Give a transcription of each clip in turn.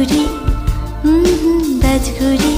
ব্যাজঘুরি ব্যাজঘুরি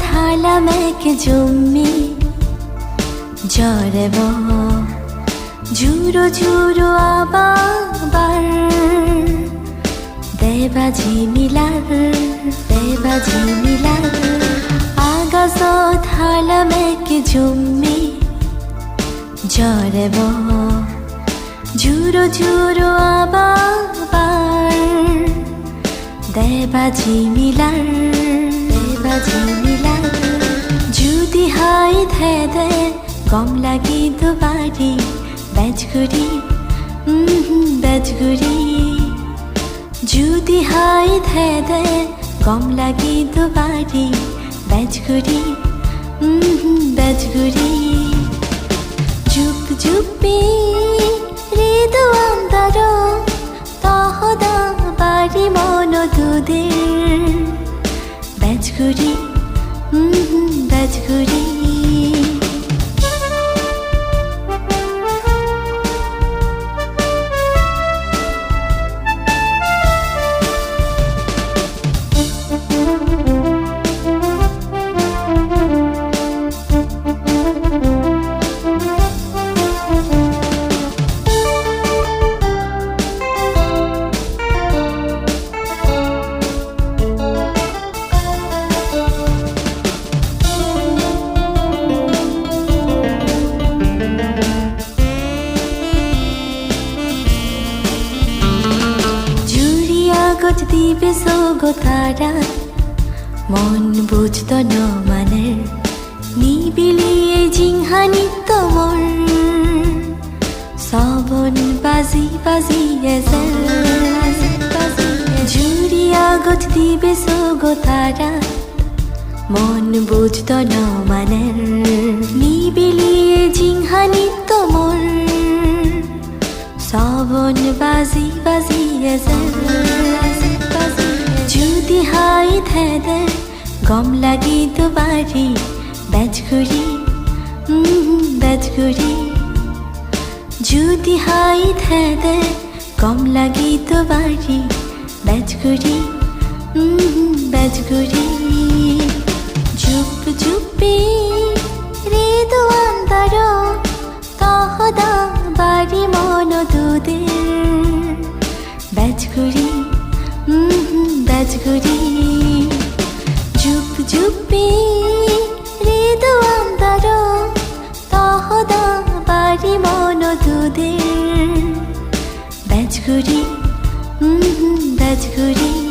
থালামেক জমি জরেব ঝুরো ঝুরো আবার দেবাজি মিলার আগাছ থালামেক জমি জরেব ঝুরো ঝুরো আবার দেবাজি মিলার যদি হাই ধেদে গম লাগি দুবারি ব্যাজঘুরি ব্যাজঘুরি যদি হাই ধেদে গম লাগি দুবারি ব্যাজঘুরি ব্যাজঘুরি চুপ চুপি হৃদু অন্তর তহদা বাড়ি মন দুদের ব্যাজঘুরি ব্যাজঘুরি দিবে সোগো তারা মন বুঝত ন মানে নিবিলিয়ে জিংহানি তোমর সবন বাজি বাজি ঝুরি আগত দিবে সোগো তারা মন বুঝত ন মানে নিবিলিয়ে জিংহানি তোমর সবন বাজি বাজি যদি হাই ধেদে গম লাগি দুবারি ব্যাজঘুরি ব্যাজঘুরি যদি হাই ধেদে গম লাগি দুবারি ব্যাজঘুরি ব্যাজঘুরি চুপ চুপি হৃদু অন্তর তহদা বাড়ি মন দুদের ব্যাজঘুরি ব্যাজঘুরি চুপ চুপি হৃদু অন্তর তহদা বাড়ি মন দুদের ব্যাজঘুরি ব্যাজঘুরি